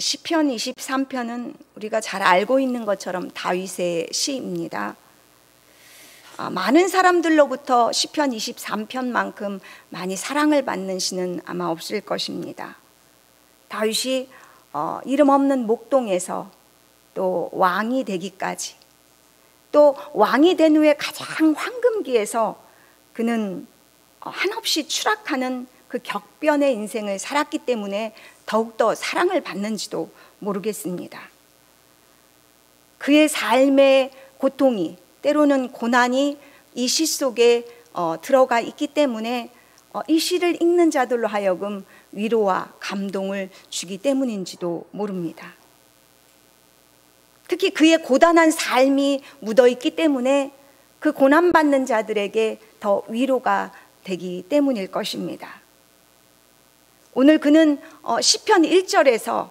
시편 23편은 우리가 잘 알고 있는 것처럼 다윗의 시입니다. 많은 사람들로부터 시편 23편만큼 많이 사랑을 받는 시는 아마 없을 것입니다. 다윗이 이름 없는 목동에서 또 왕이 되기까지, 또 왕이 된 후에 가장 황금기에서 그는 한없이 추락하는 그 격변의 인생을 살았기 때문에 더욱더 사랑을 받는지도 모르겠습니다. 그의 삶의 고통이, 때로는 고난이 이 시 속에 들어가 있기 때문에 이 시를 읽는 자들로 하여금 위로와 감동을 주기 때문인지도 모릅니다. 특히 그의 고단한 삶이 묻어있기 때문에 그 고난받는 자들에게 더 위로가 되기 때문일 것입니다. 오늘 그는 시편 1절에서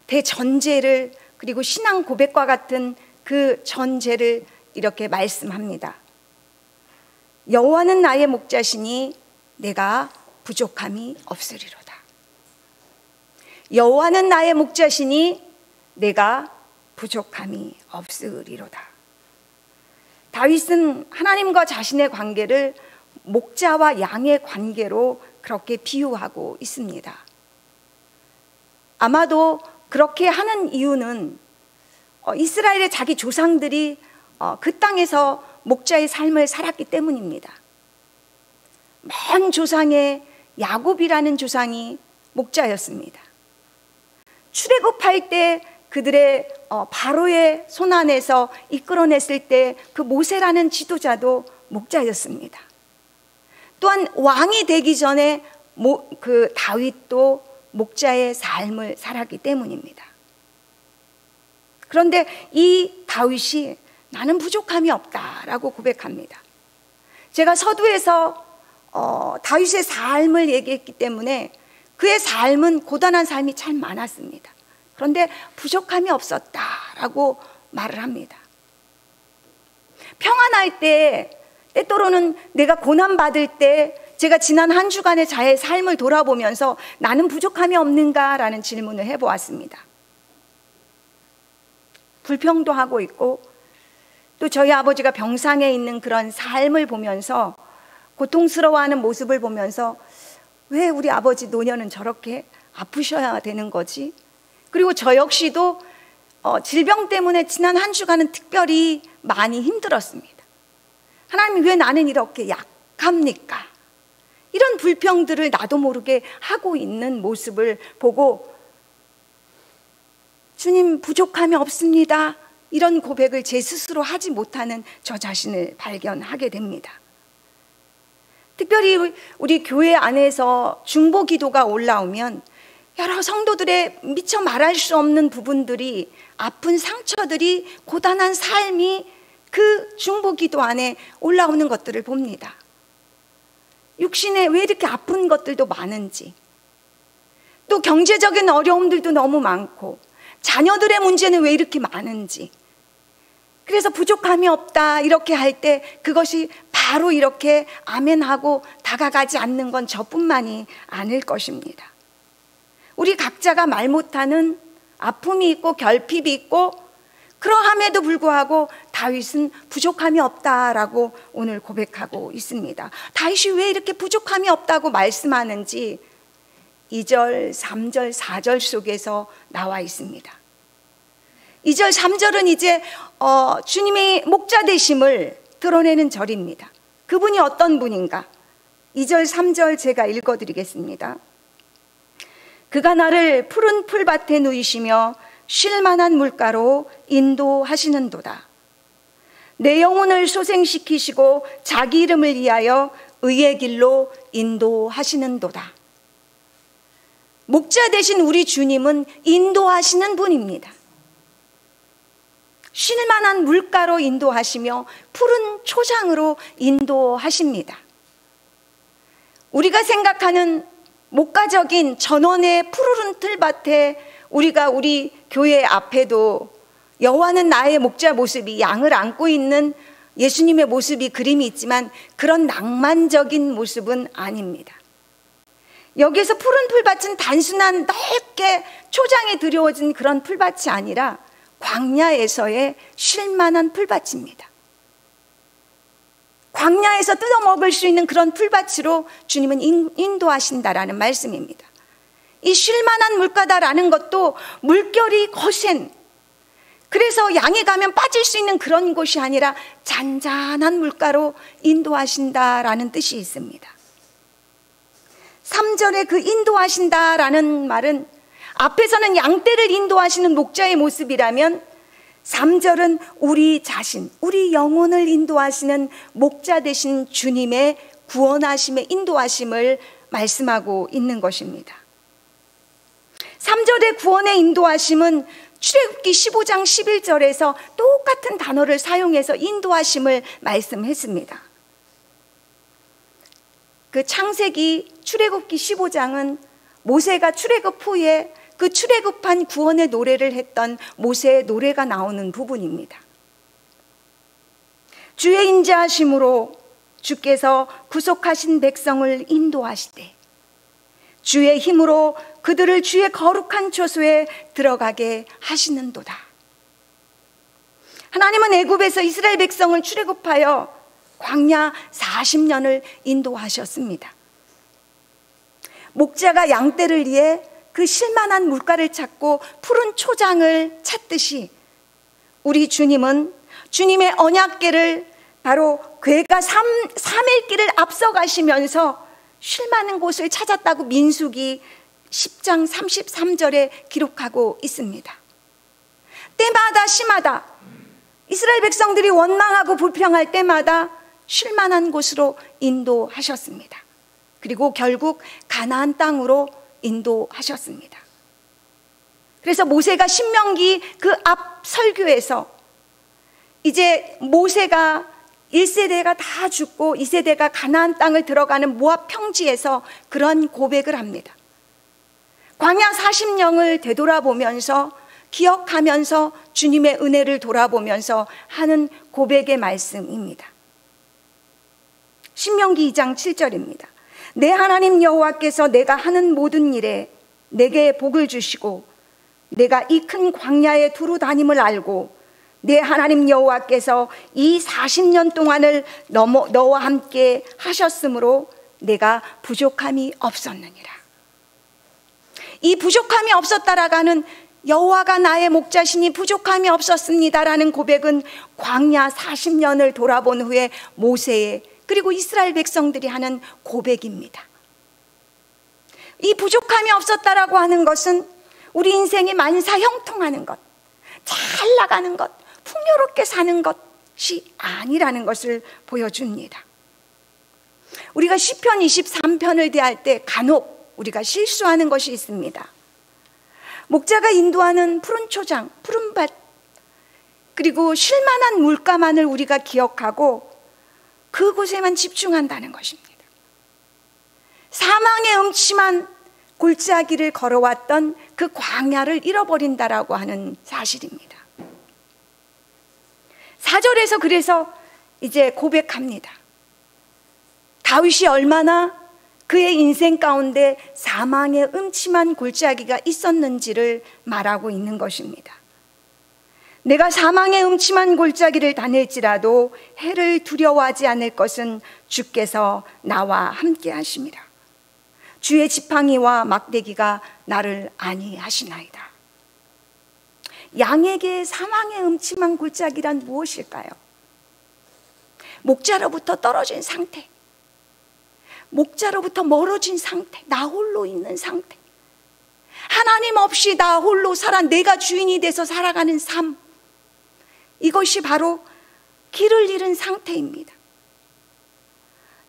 대전제를, 그리고 신앙 고백과 같은 그 전제를 이렇게 말씀합니다. 여호와는 나의 목자시니 내가 부족함이 없으리로다. 여호와는 나의 목자시니 내가 부족함이 없으리로다. 다윗은 하나님과 자신의 관계를 목자와 양의 관계로 그렇게 비유하고 있습니다. 아마도 그렇게 하는 이유는 이스라엘의 자기 조상들이 그 땅에서 목자의 삶을 살았기 때문입니다. 먼 조상의 야곱이라는 조상이 목자였습니다. 출애굽할 때 그들의 바로의 손 안에서 이끌어냈을 때 그 모세라는 지도자도 목자였습니다. 또한 왕이 되기 전에 그 다윗도 목자의 삶을 살았기 때문입니다. 그런데 이 다윗이 나는 부족함이 없다라고 고백합니다. 제가 서두에서 다윗의 삶을 얘기했기 때문에 그의 삶은 고단한 삶이 참 많았습니다. 그런데 부족함이 없었다라고 말을 합니다. 평안할 때, 때때로는 내가 고난받을 때 제가 지난 한 주간의 자의 삶을 돌아보면서 나는 부족함이 없는가라는 질문을 해보았습니다. 불평도 하고 있고, 또 저희 아버지가 병상에 있는 그런 삶을 보면서, 고통스러워하는 모습을 보면서 왜 우리 아버지 노년은 저렇게 아프셔야 되는 거지? 그리고 저 역시도 질병 때문에 지난 한 주간은 특별히 많이 힘들었습니다. 하나님, 왜 나는 이렇게 약합니까? 이런 불평들을 나도 모르게 하고 있는 모습을 보고 주님, 부족함이 없습니다, 이런 고백을 제 스스로 하지 못하는 저 자신을 발견하게 됩니다. 특별히 우리 교회 안에서 중보 기도가 올라오면 여러 성도들의 미처 말할 수 없는 부분들이, 아픈 상처들이, 고단한 삶이 그 중보 기도 안에 올라오는 것들을 봅니다. 육신에 왜 이렇게 아픈 것들도 많은지, 또 경제적인 어려움들도 너무 많고, 자녀들의 문제는 왜 이렇게 많은지, 그래서 부족함이 없다 이렇게 할 때 그것이 바로 이렇게 아멘하고 다가가지 않는 건 저뿐만이 아닐 것입니다. 우리 각자가 말 못하는 아픔이 있고 결핍이 있고, 그러함에도 불구하고 다윗은 부족함이 없다라고 오늘 고백하고 있습니다. 다윗이 왜 이렇게 부족함이 없다고 말씀하는지 2절, 3절, 4절 속에서 나와 있습니다. 2절, 3절은 이제 주님의 목자 되심을 드러내는 절입니다. 그분이 어떤 분인가? 2절, 3절 제가 읽어드리겠습니다. 그가 나를 푸른 풀밭에 누이시며 쉴만한 물가로 인도하시는도다. 내 영혼을 소생시키시고 자기 이름을 위하여 의의 길로 인도하시는도다. 목자 되신 우리 주님은 인도하시는 분입니다. 쉴만한 물가로 인도하시며 푸른 초장으로 인도하십니다. 우리가 생각하는 목가적인 전원의 푸르른 틀밭에 우리가 우리 교회 앞에도 여호와는 나의 목자 모습이, 양을 안고 있는 예수님의 모습이 그림이 있지만 그런 낭만적인 모습은 아닙니다. 여기에서 푸른 풀밭은 단순한 넓게 초장에 들여진 그런 풀밭이 아니라 광야에서의 쉴만한 풀밭입니다. 광야에서 뜯어먹을 수 있는 그런 풀밭으로 주님은 인도하신다라는 말씀입니다. 이 쉴만한 물가다라는 것도 물결이 거센, 그래서 양이 가면 빠질 수 있는 그런 곳이 아니라 잔잔한 물가로 인도하신다라는 뜻이 있습니다. 3절에 그 인도하신다라는 말은 앞에서는 양떼를 인도하시는 목자의 모습이라면 3절은 우리 자신, 우리 영혼을 인도하시는 목자 되신 주님의 구원하심의 인도하심을 말씀하고 있는 것입니다. 3절의 구원의 인도하심은 출애굽기 15장 11절에서 똑같은 단어를 사용해서 인도하심을 말씀했습니다. 그 창세기 출애굽기 15장은 모세가 출애굽 후에 그 출애굽한 구원의 노래를 했던 모세의 노래가 나오는 부분입니다. 주의 인자하심으로 주께서 구속하신 백성을 인도하시되 주의 힘으로 그들을 주의 거룩한 초소에 들어가게 하시는도다. 하나님은 애굽에서 이스라엘 백성을 출애굽하여 광야 40년을 인도하셨습니다. 목자가 양떼를 위해 그 쉴만한 물가를 찾고 푸른 초장을 찾듯이 우리 주님은 주님의 언약궤를 바로 궤가 3일 길을 앞서가시면서 쉴만한 곳을 찾았다고 민수기 10장 33절에 기록하고 있습니다. 때마다 시마다 이스라엘 백성들이 원망하고 불평할 때마다 쉴만한 곳으로 인도하셨습니다. 그리고 결국 가나안 땅으로 인도하셨습니다. 그래서 모세가 신명기 그 앞 설교에서 이제 모세가 1세대가 다 죽고 2세대가 가나안 땅을 들어가는 모압 평지에서 그런 고백을 합니다. 광야 40년을 되돌아보면서 기억하면서 주님의 은혜를 돌아보면서 하는 고백의 말씀입니다. 신명기 2장 7절입니다. 내 하나님 여호와께서 내가 하는 모든 일에 내게 복을 주시고 내가 이 큰 광야에 두루 다님을 알고 내 하나님 여호와께서 이 40년 동안을 너와 함께 하셨으므로 내가 부족함이 없었느니라. 이 부족함이 없었다라가는 여호와가 나의 목자시니 부족함이 없었습니다라는 고백은 광야 40년을 돌아본 후에 모세의 그리고 이스라엘 백성들이 하는 고백입니다. 이 부족함이 없었다라고 하는 것은 우리 인생이 만사 형통하는 것, 잘 나가는 것, 풍요롭게 사는 것이 아니라는 것을 보여줍니다. 우리가 시편 23편을 대할 때 간혹 우리가 실수하는 것이 있습니다. 목자가 인도하는 푸른 초장, 푸른 밭, 그리고 쉴만한 물가만을 우리가 기억하고 그곳에만 집중한다는 것입니다. 사망의 음침한 골짜기를 걸어왔던 그 광야를 잃어버린다라고 하는 사실입니다. 4절에서 그래서 이제 고백합니다. 다윗이 얼마나 그의 인생 가운데 사망의 음침한 골짜기가 있었는지를 말하고 있는 것입니다. 내가 사망의 음침한 골짜기를 다닐지라도 해를 두려워하지 않을 것은 주께서 나와 함께 하심이라. 주의 지팡이와 막대기가 나를 안위하시나이다. 양에게 사망의 음침한 골짜기란 무엇일까요? 목자로부터 떨어진 상태, 목자로부터 멀어진 상태, 나 홀로 있는 상태, 하나님 없이 나 홀로 살아 내가 주인이 돼서 살아가는 삶, 이것이 바로 길을 잃은 상태입니다.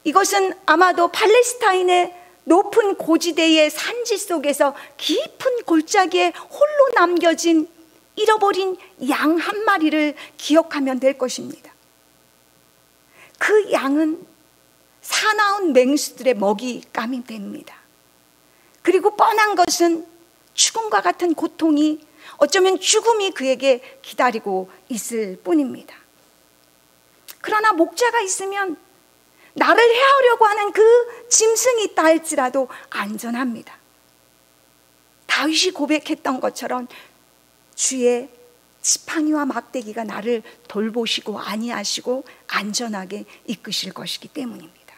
이것은 아마도 팔레스타인의 높은 고지대의 산지 속에서 깊은 골짜기에 홀로 남겨진 잃어버린 양 한 마리를 기억하면 될 것입니다. 그 양은 사나운 맹수들의 먹잇감이 됩니다. 그리고 뻔한 것은 죽음과 같은 고통이, 어쩌면 죽음이 그에게 기다리고 있을 뿐입니다. 그러나 목자가 있으면 나를 해하려고 하는 그 짐승이 있다 할지라도 안전합니다. 다윗이 고백했던 것처럼 주의 지팡이와 막대기가 나를 돌보시고 안위하시고 안전하게 이끄실 것이기 때문입니다.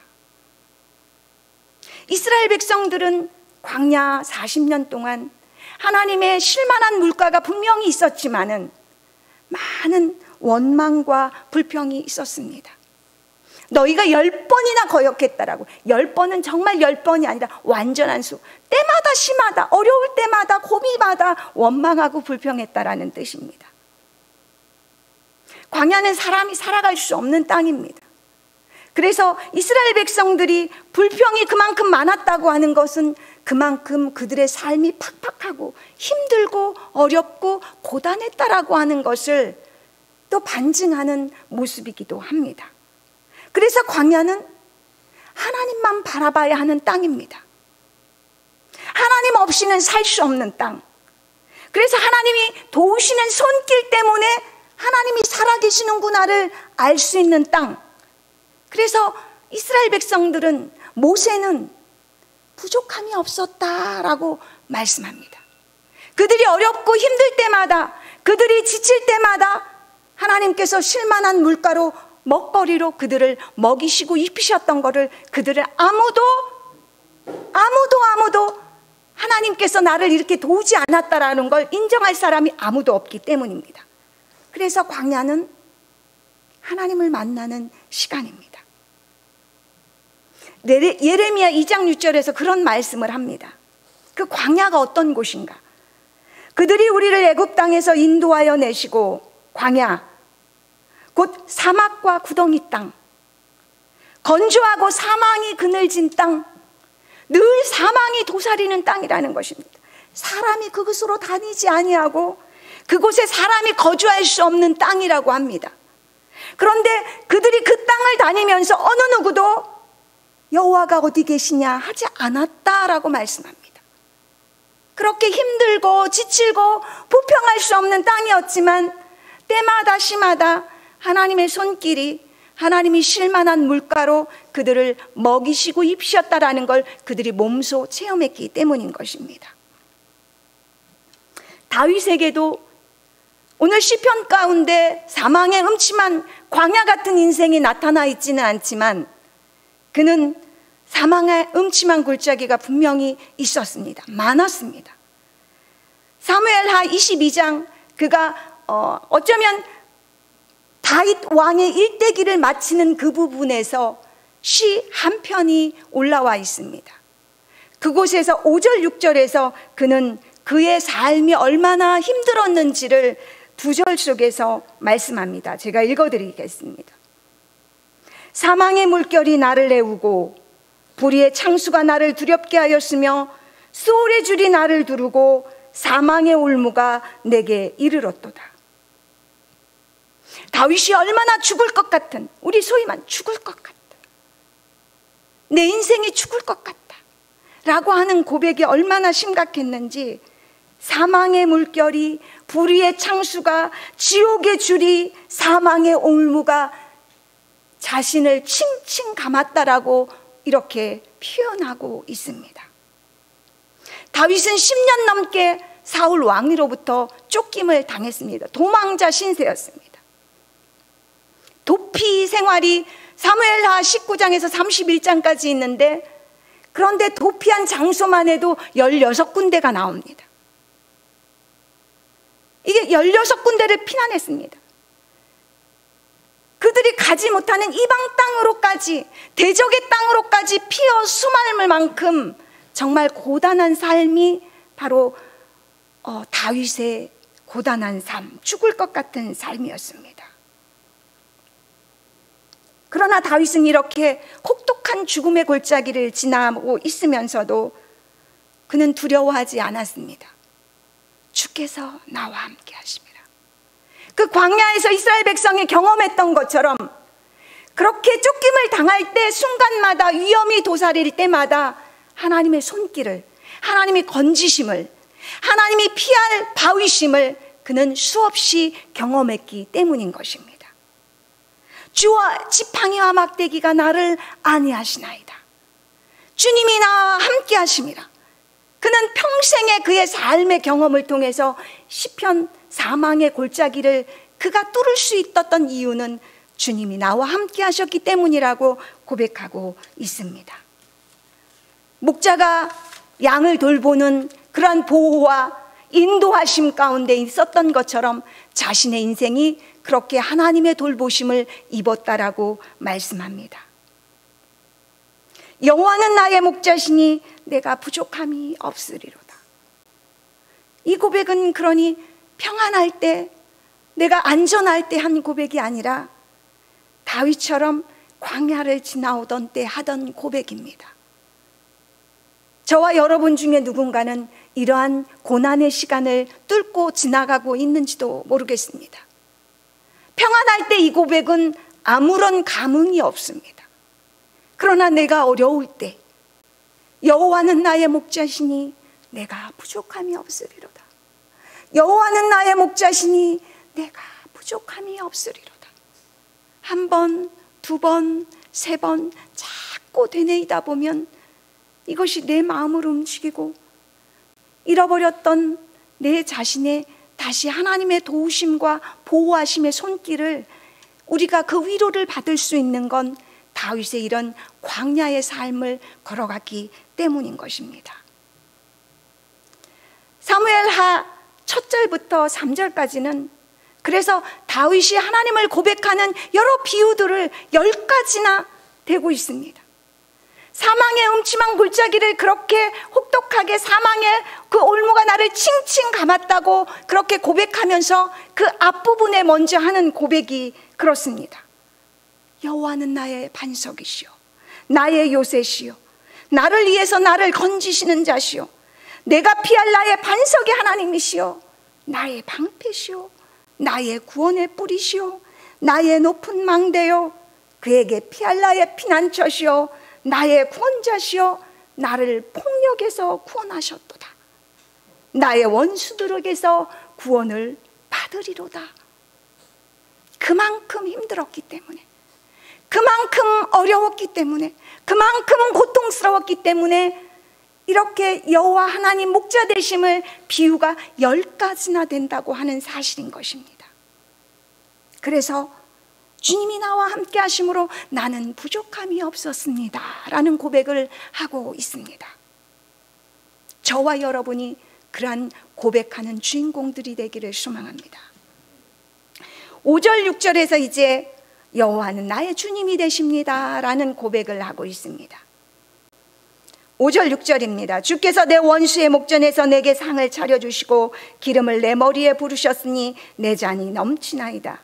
이스라엘 백성들은 광야 40년 동안 하나님의 실만한 물가가 분명히 있었지만은 많은 원망과 불평이 있었습니다. 너희가 10번이나 거역했다라고. 10번은 정말 10번이 아니라 완전한 수. 때마다 심하다, 어려울 때마다 고비마다 원망하고 불평했다라는 뜻입니다. 광야는 사람이 살아갈 수 없는 땅입니다. 그래서 이스라엘 백성들이 불평이 그만큼 많았다고 하는 것은 그만큼 그들의 삶이 팍팍하고 힘들고 어렵고 고단했다라고 하는 것을 또 반증하는 모습이기도 합니다. 그래서 광야는 하나님만 바라봐야 하는 땅입니다. 하나님 없이는 살 수 없는 땅. 그래서 하나님이 도우시는 손길 때문에 하나님이 살아계시는구나를 알 수 있는 땅. 그래서 이스라엘 백성들은, 모세는 부족함이 없었다라고 말씀합니다. 그들이 어렵고 힘들 때마다, 그들이 지칠 때마다 하나님께서 실만한 물가로, 먹거리로 그들을 먹이시고 입히셨던 것을 그들을 아무도 하나님께서 나를 이렇게 도우지 않았다라는 걸 인정할 사람이 아무도 없기 때문입니다. 그래서 광야는 하나님을 만나는 시간입니다. 예레미야 2장 6절에서 그런 말씀을 합니다. 그 광야가 어떤 곳인가? 그들이 우리를 애굽 땅에서 인도하여 내시고 광야, 곧 사막과 구덩이 땅, 건조하고 사망이 그늘진 땅, 늘 사망이 도사리는 땅이라는 것입니다. 사람이 그곳으로 다니지 아니하고 그곳에 사람이 거주할 수 없는 땅이라고 합니다. 그런데 그들이 그 땅을 다니면서 어느 누구도 여호와가 어디 계시냐 하지 않았다라고 말씀합니다. 그렇게 힘들고 지치고 부평할 수 없는 땅이었지만 때마다 시마다 하나님의 손길이, 하나님이 실만한 물가로 그들을 먹이시고 입히셨다라는 걸 그들이 몸소 체험했기 때문인 것입니다. 다윗에게도 오늘 시편 가운데 사망의 음침한 광야 같은 인생이 나타나 있지는 않지만 그는 사망의 음침한 골짜기가 분명히 있었습니다. 많았습니다. 사무엘하 22장, 그가 어쩌면 다윗 왕의 일대기를 마치는 그 부분에서 시 한 편이 올라와 있습니다. 그곳에서 5절 6절에서 그는 그의 삶이 얼마나 힘들었는지를 2절 속에서 말씀합니다. 제가 읽어드리겠습니다. 사망의 물결이 나를 내우고 불의의 창수가 나를 두렵게 하였으며 수월의 줄이 나를 두르고 사망의 올무가 내게 이르렀도다. 다윗이 얼마나 죽을 것 같은, 우리 소위 말 죽을 것 같다, 내 인생이 죽을 것 같다 라고 하는 고백이 얼마나 심각했는지, 사망의 물결이, 불의의 창수가, 지옥의 줄이, 사망의 올무가 자신을 칭칭 감았다라고 이렇게 표현하고 있습니다. 다윗은 10년 넘게 사울 왕위로부터 쫓김을 당했습니다. 도망자 신세였습니다. 도피 생활이 사무엘하 19장에서 31장까지 있는데, 그런데 도피한 장소만 해도 16군데가 나옵니다. 이게 16군데를 피난했습니다. 그들이 가지 못하는 이방 땅으로까지, 대적의 땅으로까지 피어 수말물 만큼 정말 고단한 삶이 바로 다윗의 고단한 삶, 죽을 것 같은 삶이었습니다. 그러나 다윗은 이렇게 혹독한 죽음의 골짜기를 지나고 있으면서도 그는 두려워하지 않았습니다. 주께서 나와 함께 하심이라. 그 광야에서 이스라엘 백성이 경험했던 것처럼 그렇게 쫓김을 당할 때 순간마다 위험이 도사릴 때마다 하나님의 손길을, 하나님의 건지심을, 하나님이 피할 바위심을 그는 수없이 경험했기 때문인 것입니다. 주와 지팡이와 막대기가 나를 안위하시나이다. 주님이 나와 함께 하심이라. 그는 평생의 그의 삶의 경험을 통해서 시편 사망의 골짜기를 그가 뚫을 수 있었던 이유는 주님이 나와 함께 하셨기 때문이라고 고백하고 있습니다. 목자가 양을 돌보는 그러한 보호와 인도하심 가운데 있었던 것처럼 자신의 인생이 그렇게 하나님의 돌보심을 입었다라고 말씀합니다. 여호와는 나의 목자시니 내가 부족함이 없으리로다. 이 고백은 그러니 평안할 때, 내가 안전할 때 한 고백이 아니라 다윗처럼 광야를 지나오던 때 하던 고백입니다. 저와 여러분 중에 누군가는 이러한 고난의 시간을 뚫고 지나가고 있는지도 모르겠습니다. 평안할 때 이 고백은 아무런 감흥이 없습니다. 그러나 내가 어려울 때 여호와는 나의 목자시니 내가 부족함이 없으리로다. 여호와는 나의 목자시니 내가 부족함이 없으리로다. 한 번, 두 번, 세 번 자꾸 되뇌이다 보면 이것이 내 마음을 움직이고 잃어버렸던 내 자신의 다시 하나님의 도우심과 보호하심의 손길을 우리가 그 위로를 받을 수 있는 건 다윗의 이런 광야의 삶을 걸어갔기 때문인 것입니다. 사무엘하 1절부터 3절까지는 그래서 다윗이 하나님을 고백하는 여러 비유들을 10가지나 되고 있습니다. 사망의 음침한 골짜기를 그렇게 혹독하게 사망의 그 올무가 나를 칭칭 감았다고 그렇게 고백하면서 그 앞부분에 먼저 하는 고백이 그렇습니다. 여호와는 나의 반석이시오, 나의 요새시오, 나를 위해서 나를 건지시는 자시오, 내가 피할 나의 반석의 하나님이시오, 나의 방패시오, 나의 구원의 뿌리시오, 나의 높은 망대요, 그에게 피할 나의 피난처시오, 나의 구원자시오, 나를 폭력에서 구원하셨도다. 나의 원수들에게서 구원을 받으리로다. 그만큼 힘들었기 때문에, 그만큼 어려웠기 때문에, 그만큼 고통스러웠기 때문에 이렇게 여호와 하나님 목자 되심을 비유가 10가지나 된다고 하는 사실인 것입니다. 그래서 주님이 나와 함께 하심으로 나는 부족함이 없었습니다 라는 고백을 하고 있습니다. 저와 여러분이 그러한 고백하는 주인공들이 되기를 소망합니다. 5절 6절에서 이제 여호와는 나의 주님이 되십니다 라는 고백을 하고 있습니다. 5절 6절입니다. 주께서 내 원수의 목전에서 내게 상을 차려주시고 기름을 내 머리에 부르셨으니 내 잔이 넘치나이다.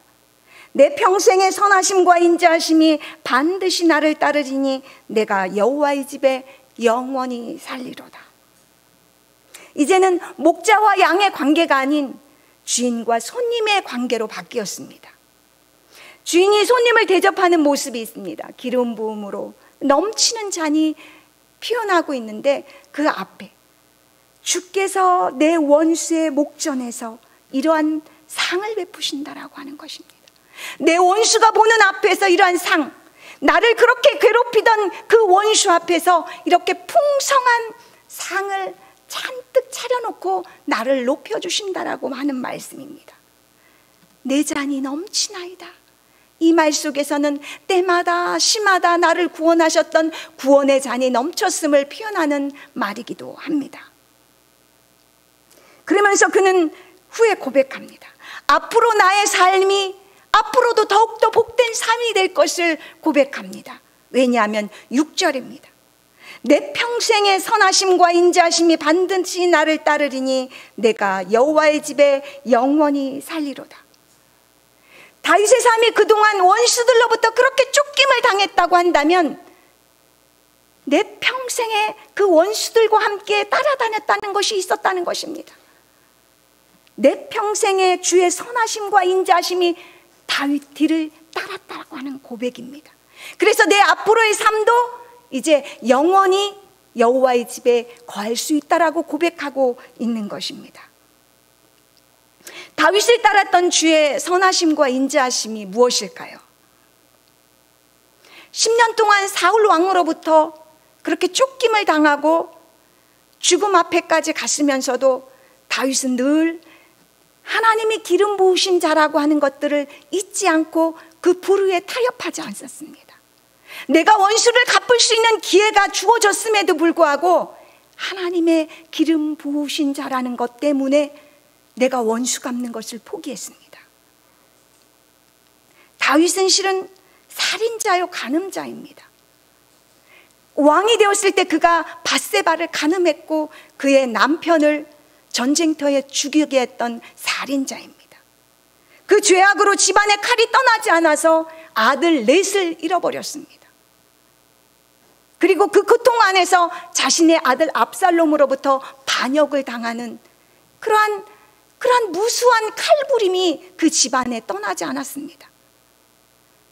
내 평생의 선하심과 인자하심이 반드시 나를 따르리니 내가 여호와의 집에 영원히 살리로다. 이제는 목자와 양의 관계가 아닌 주인과 손님의 관계로 바뀌었습니다. 주인이 손님을 대접하는 모습이 있습니다. 기름 부음으로 넘치는 잔이 피어나고 있는데 그 앞에 주께서 내 원수의 목전에서 이러한 상을 베푸신다라고 하는 것입니다. 내 원수가 보는 앞에서 이러한 상, 나를 그렇게 괴롭히던 그 원수 앞에서 이렇게 풍성한 상을 잔뜩 차려놓고 나를 높여주신다라고 하는 말씀입니다. 내 잔이 넘치나이다. 이 말 속에서는 때마다 시마다 나를 구원하셨던 구원의 잔이 넘쳤음을 표현하는 말이기도 합니다. 그러면서 그는 후에 고백합니다. 앞으로 나의 삶이 앞으로도 더욱더 복된 삶이 될 것을 고백합니다. 왜냐하면 6절입니다. 내 평생의 선하심과 인자하심이 반드시 나를 따르리니 내가 여호와의 집에 영원히 살리로다. 다윗의 삶이 그동안 원수들로부터 그렇게 쫓김을 당했다고 한다면 내 평생에 그 원수들과 함께 따라다녔다는 것이 있었다는 것입니다. 내 평생에 주의 선하심과 인자하심이 다윗 뒤를 따랐다고 하는 고백입니다. 그래서 내 앞으로의 삶도 이제 영원히 여호와의 집에 거할 수 있다라고 고백하고 있는 것입니다. 다윗을 따랐던 주의 선하심과 인자하심이 무엇일까요? 10년 동안 사울 왕으로부터 그렇게 쫓김을 당하고 죽음 앞에까지 갔으면서도 다윗은 늘 하나님이 기름 부으신 자라고 하는 것들을 잊지 않고 그 불의에 타협하지 않았습니다. 내가 원수를 갚을 수 있는 기회가 주어졌음에도 불구하고 하나님의 기름 부으신 자라는 것 때문에 내가 원수 갚는 것을 포기했습니다. 다윗은 실은 살인자요 간음자입니다. 왕이 되었을 때 그가 밧세바를 간음했고 그의 남편을 전쟁터에 죽이게 했던 살인자입니다. 그 죄악으로 집안의 칼이 떠나지 않아서 아들 넷을 잃어버렸습니다. 그리고 그 고통 안에서 자신의 아들 압살롬으로부터 반역을 당하는 그러한 무수한 칼부림이 그 집안에 떠나지 않았습니다.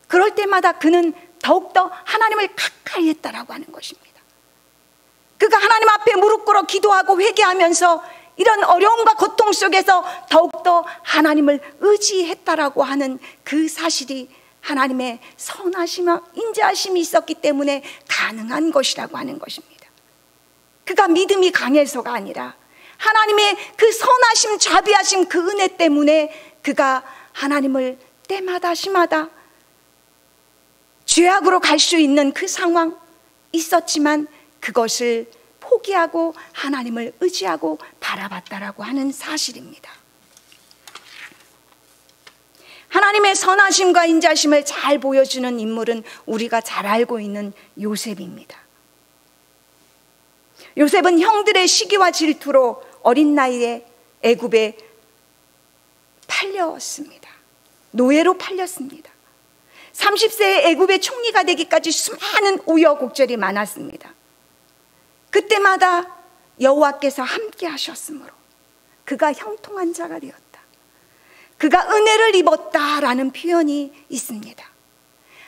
그럴 때마다 그는 더욱더 하나님을 가까이 했다라고 하는 것입니다. 그가 하나님 앞에 무릎 꿇어 기도하고 회개하면서 이런 어려움과 고통 속에서 더욱더 하나님을 의지했다라고 하는 그 사실이 하나님의 선하심과 인자하심이 있었기 때문에 가능한 것이라고 하는 것입니다. 그가 믿음이 강해서가 아니라 하나님의 그 선하심, 자비하심, 그 은혜 때문에 그가 하나님을 때마다 시마다 죄악으로 갈 수 있는 그 상황 있었지만 그것을 포기하고 하나님을 의지하고 바라봤다라고 하는 사실입니다. 하나님의 선하심과 인자심을 잘 보여주는 인물은 우리가 잘 알고 있는 요셉입니다. 요셉은 형들의 시기와 질투로 어린 나이에 애굽에 팔렸습니다. 노예로 팔렸습니다. 30세에 애굽의 총리가 되기까지 수많은 우여곡절이 많았습니다. 그때마다 여호와께서 함께 하셨으므로 그가 형통한 자가 되었다. 그가 은혜를 입었다라는 표현이 있습니다.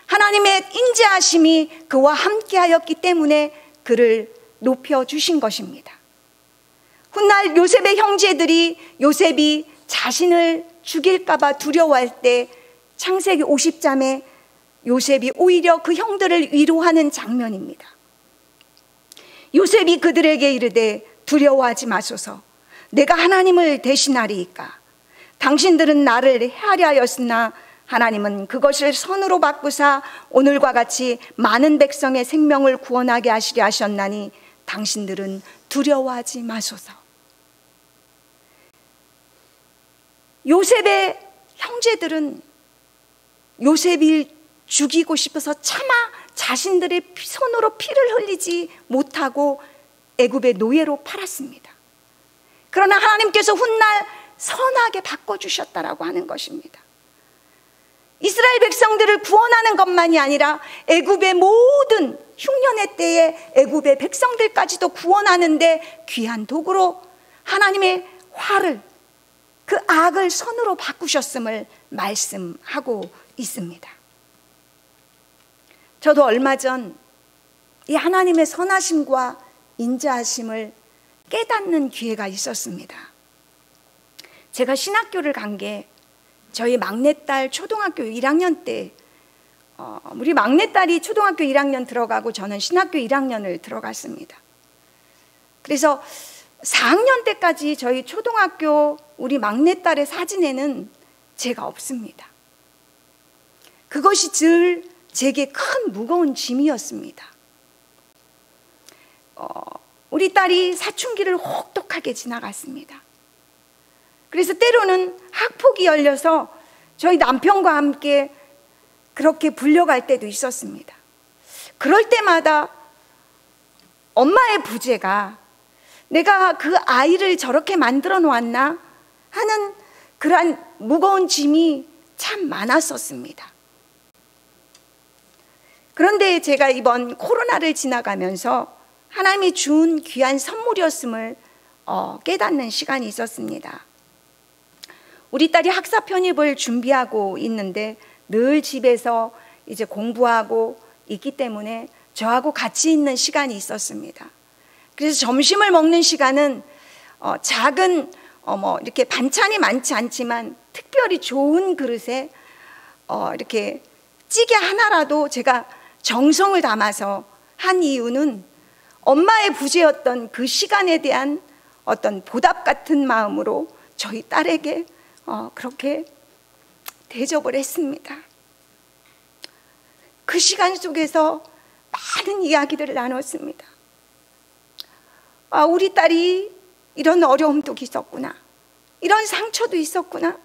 하나님의 인자하심이 그와 함께하였기 때문에 그를 높여주신 것입니다. 훗날 요셉의 형제들이 요셉이 자신을 죽일까 봐 두려워할 때 창세기 50장에 요셉이 오히려 그 형들을 위로하는 장면입니다. 요셉이 그들에게 이르되 두려워하지 마소서, 내가 하나님을 대신하리이까. 당신들은 나를 해하려 하였으나 하나님은 그것을 선으로 바꾸사 오늘과 같이 많은 백성의 생명을 구원하게 하시려 하셨나니 당신들은 두려워하지 마소서. 요셉의 형제들은 요셉이 죽이고 싶어서 차마 자신들의 손으로 피를 흘리지 못하고 애굽의 노예로 팔았습니다. 그러나 하나님께서 훗날 선하게 바꿔주셨다라고 하는 것입니다. 이스라엘 백성들을 구원하는 것만이 아니라 애굽의 모든 흉년의 때에 애굽의 백성들까지도 구원하는데 귀한 도구로 하나님의 화를, 그 악을 선으로 바꾸셨음을 말씀하고 있습니다. 저도 얼마 전 이 하나님의 선하심과 인자하심을 깨닫는 기회가 있었습니다. 제가 신학교를 간 게 저희 막내딸 초등학교 1학년 때 우리 막내딸이 초등학교 1학년 들어가고 저는 신학교 1학년을 들어갔습니다. 그래서 4학년 때까지 저희 초등학교 우리 막내딸의 사진에는 제가 없습니다. 그것이 늘 제게 큰 무거운 짐이었습니다. 우리 딸이 사춘기를 혹독하게 지나갔습니다. 그래서 때로는 학폭이 열려서 저희 남편과 함께 그렇게 불려갈 때도 있었습니다. 그럴 때마다 엄마의 부재가 내가 그 아이를 저렇게 만들어 놓았나 하는 그러한 무거운 짐이 참 많았었습니다. 그런데 제가 이번 코로나를 지나가면서 하나님이 준 귀한 선물이었음을 깨닫는 시간이 있었습니다. 우리 딸이 학사 편입을 준비하고 있는데 늘 집에서 이제 공부하고 있기 때문에 저하고 같이 있는 시간이 있었습니다. 그래서 점심을 먹는 시간은 작은 이렇게 반찬이 많지 않지만 특별히 좋은 그릇에 이렇게 찌개 하나라도 제가 정성을 담아서 한 이유는 엄마의 부재였던 그 시간에 대한 어떤 보답 같은 마음으로 저희 딸에게 그렇게 대접을 했습니다. 그 시간 속에서 많은 이야기들을 나눴습니다. 우리 딸이 이런 어려움도 있었구나, 이런 상처도 있었구나,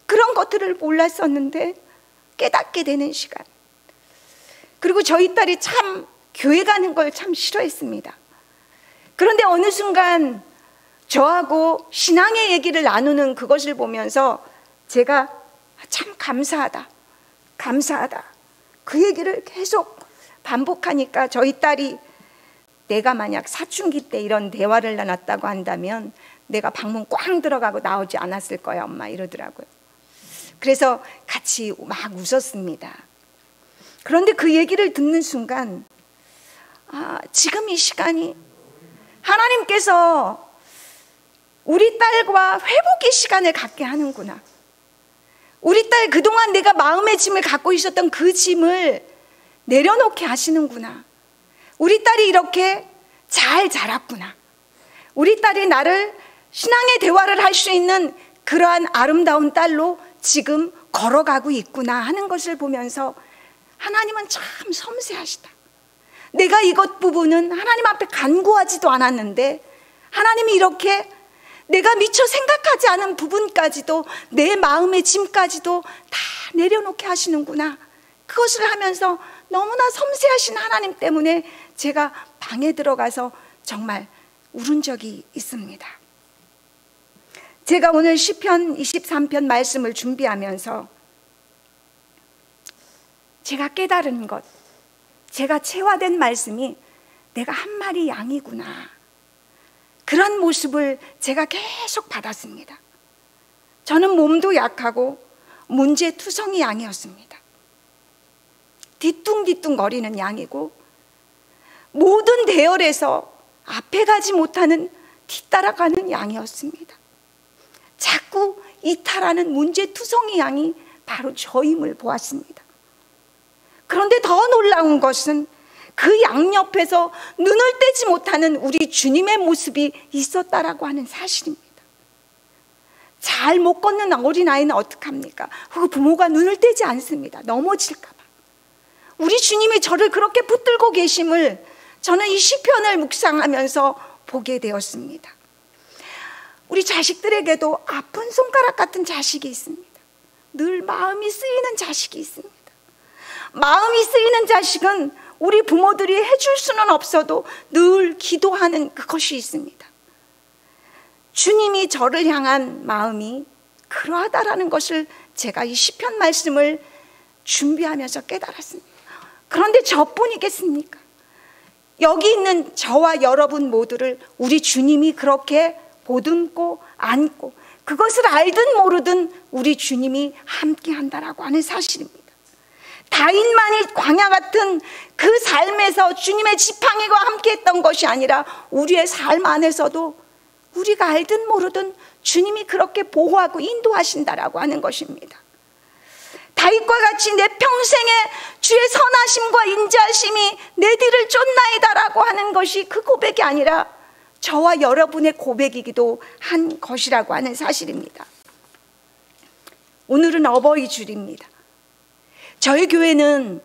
그런 것들을 몰랐었는데 깨닫게 되는 시간. 그리고 저희 딸이 참 교회 가는 걸 참 싫어했습니다. 그런데 어느 순간 저하고 신앙의 얘기를 나누는 그것을 보면서 제가 참 감사하다, 감사하다, 그 얘기를 계속 반복하니까 저희 딸이 내가 만약 사춘기 때 이런 대화를 나눴다고 한다면 내가 방문 꽝 들어가고 나오지 않았을 거야 엄마, 이러더라고요. 그래서 같이 막 웃었습니다. 그런데 그 얘기를 듣는 순간 지금 이 시간이 하나님께서 우리 딸과 회복의 시간을 갖게 하는구나. 우리 딸 그동안 내가 마음의 짐을 갖고 있었던 그 짐을 내려놓게 하시는구나. 우리 딸이 이렇게 잘 자랐구나. 우리 딸이 나를 신앙의 대화를 할 수 있는 그러한 아름다운 딸로 지금 걸어가고 있구나 하는 것을 보면서 하나님은 참 섬세하시다. 내가 이것 부분은 하나님 앞에 간구하지도 않았는데 하나님이 이렇게 내가 미처 생각하지 않은 부분까지도, 내 마음의 짐까지도 다 내려놓게 하시는구나. 그것을 하면서 너무나 섬세하신 하나님 때문에 제가 방에 들어가서 정말 울은 적이 있습니다. 제가 오늘 시편 23편 말씀을 준비하면서 제가 깨달은 것, 제가 체화된 말씀이 내가 한 마리 양이구나, 그런 모습을 제가 계속 받았습니다. 저는 몸도 약하고 문제투성이 양이었습니다. 뒤뚱뒤뚱 거리는 양이고 모든 대열에서 앞에 가지 못하는 뒤따라가는 양이었습니다. 자꾸 이탈하는 문제투성이 양이 바로 저임을 보았습니다. 그런데 더 놀라운 것은 그 양 옆에서 눈을 떼지 못하는 우리 주님의 모습이 있었다라고 하는 사실입니다. 잘 못 걷는 어린아이는 어떡합니까? 그 부모가 눈을 떼지 않습니다. 넘어질까 봐. 우리 주님이 저를 그렇게 붙들고 계심을 저는 이 시편을 묵상하면서 보게 되었습니다. 우리 자식들에게도 아픈 손가락 같은 자식이 있습니다. 늘 마음이 쓰이는 자식이 있습니다. 마음이 쓰이는 자식은 우리 부모들이 해줄 수는 없어도 늘 기도하는 그것이 있습니다. 주님이 저를 향한 마음이 그러하다라는 것을 제가 이 시편 말씀을 준비하면서 깨달았습니다. 그런데 저뿐이겠습니까? 여기 있는 저와 여러분 모두를 우리 주님이 그렇게 보듬고 안고, 그것을 알든 모르든 우리 주님이 함께 한다라고 하는 사실입니다. 다윗만이 광야 같은 그 삶에서 주님의 지팡이와 함께 했던 것이 아니라 우리의 삶 안에서도 우리가 알든 모르든 주님이 그렇게 보호하고 인도하신다라고 하는 것입니다. 다윗과 같이 내 평생에 주의 선하심과 인자하심이 내 뒤를 쫓나이다라고 하는 것이 그 고백이 아니라 저와 여러분의 고백이기도 한 것이라고 하는 사실입니다. 오늘은 어버이 주일입니다. 저희 교회는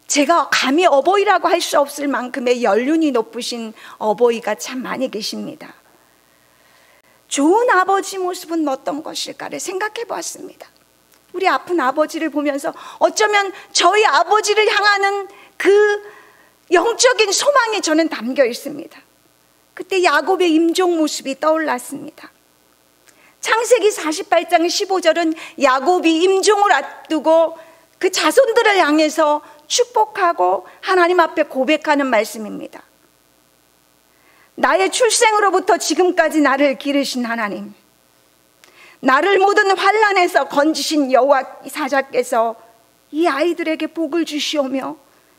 제가 감히 어버이라고 할 수 없을 만큼의 연륜이 높으신 어버이가 참 많이 계십니다. 좋은 아버지 모습은 어떤 것일까를 생각해 보았습니다. 우리 아픈 아버지를 보면서 어쩌면 저희 아버지를 향하는 그 영적인 소망이 저는 담겨 있습니다. 그때 야곱의 임종 모습이 떠올랐습니다. 창세기 48장 15절은 야곱이 임종을 앞두고 그 자손들을 향해서 축복하고 하나님 앞에 고백하는 말씀입니다. 나의 출생으로부터 지금까지 나를 기르신 하나님, 나를 모든 환난에서 건지신 여호와 사자께서 이 아이들에게 복을 주시오며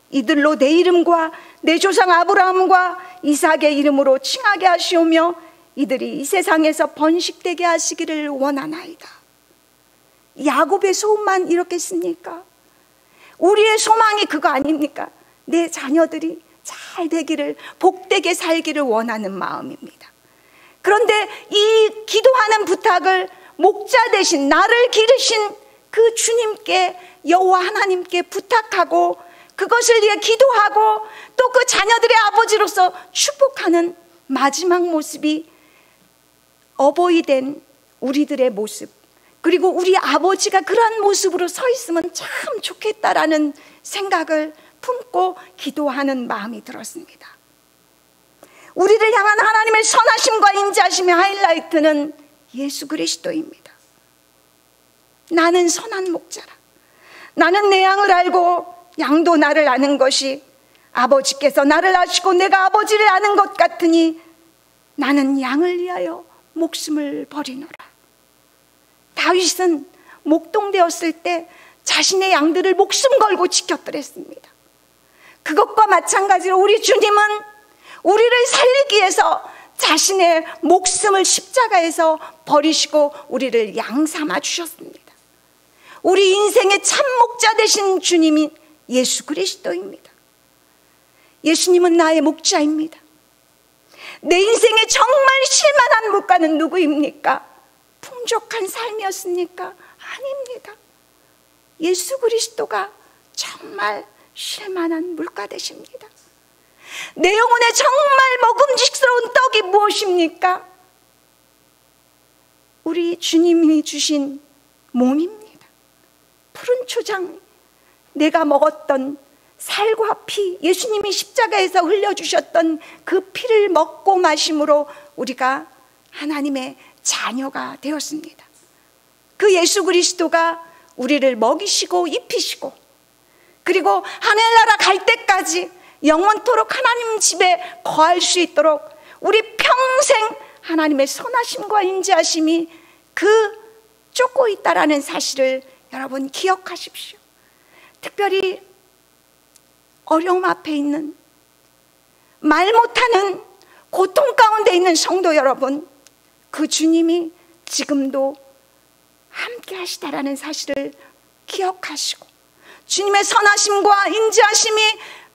이들로 내 이름과 내 조상 아브라함과 이삭의 이름으로 칭하게 하시오며 이들이 이 세상에서 번식되게 하시기를 원하나이다. 야곱의 소원만 이렇겠습니까? 우리의 소망이 그거 아닙니까? 내 자녀들이 잘 되기를, 복되게 살기를 원하는 마음입니다. 그런데 이 기도하는 부탁을 목자 대신 나를 기르신 그 주님께, 여호와 하나님께 부탁하고 그것을 위해 기도하고 또 그 자녀들의 아버지로서 축복하는 마지막 모습이 어버이 된 우리들의 모습, 그리고 우리 아버지가 그러한 모습으로 서 있으면 참 좋겠다라는 생각을 품고 기도하는 마음이 들었습니다. 우리를 향한 하나님의 선하심과 인자하심의 하이라이트는 예수 그리스도입니다. 나는 선한 목자라. 나는 내 양을 알고 양도 나를 아는 것이 아버지께서 나를 아시고 내가 아버지를 아는 것 같으니 나는 양을 위하여 목숨을 버리노라. 다윗은 목동되었을 때 자신의 양들을 목숨 걸고 지켰더랬습니다. 그것과 마찬가지로 우리 주님은 우리를 살리기 위해서 자신의 목숨을 십자가에서 버리시고 우리를 양 삼아 주셨습니다. 우리 인생의 참 목자 되신 주님이 예수 그리스도입니다. 예수님은 나의 목자입니다. 내 인생에 정말 실만한 물가는 누구입니까? 풍족한 삶이었습니까? 아닙니다. 예수 그리스도가 정말 실만한 물가 되십니다. 내 영혼에 정말 먹음직스러운 떡이 무엇입니까? 우리 주님이 주신 몸입니다. 푸른 초장, 내가 먹었던 살과 피, 예수님이 십자가에서 흘려주셨던 그 피를 먹고 마심으로 우리가 하나님의 자녀가 되었습니다. 그 예수 그리스도가 우리를 먹이시고 입히시고 그리고 하늘나라 갈 때까지 영원토록 하나님 집에 거할 수 있도록 우리 평생 하나님의 선하심과 인자하심이 쫓고 있다라는 사실을 여러분 기억하십시오. 특별히 어려움 앞에 있는, 말 못하는 고통 가운데 있는 성도 여러분, 그 주님이 지금도 함께 하시다라는 사실을 기억하시고 주님의 선하심과 인자하심이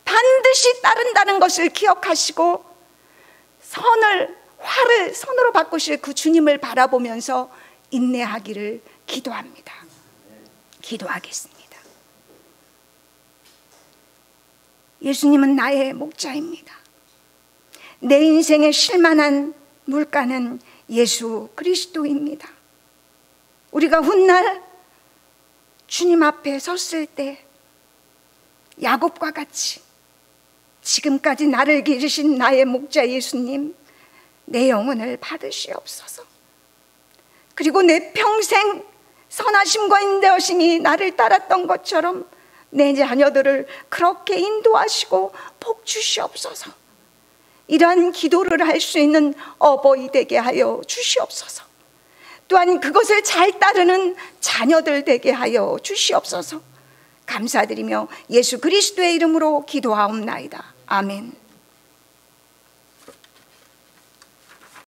반드시 따른다는 것을 기억하시고 화를 선으로 바꾸실 그 주님을 바라보면서 인내하기를 기도합니다. 기도하겠습니다. 예수님은 나의 목자입니다. 내 인생의 실만한 물가는 예수 그리스도입니다. 우리가 훗날 주님 앞에 섰을 때 야곱과 같이 지금까지 나를 기르신 나의 목자 예수님, 내 영혼을 받으시옵소서. 그리고 내 평생 선하심과 인도하심이 나를 따랐던 것처럼 내 자녀들을 그렇게 인도하시고 복 주시옵소서. 이러한 기도를 할 수 있는 어버이 되게 하여 주시옵소서. 또한 그것을 잘 따르는 자녀들 되게 하여 주시옵소서. 감사드리며 예수 그리스도의 이름으로 기도하옵나이다. 아멘.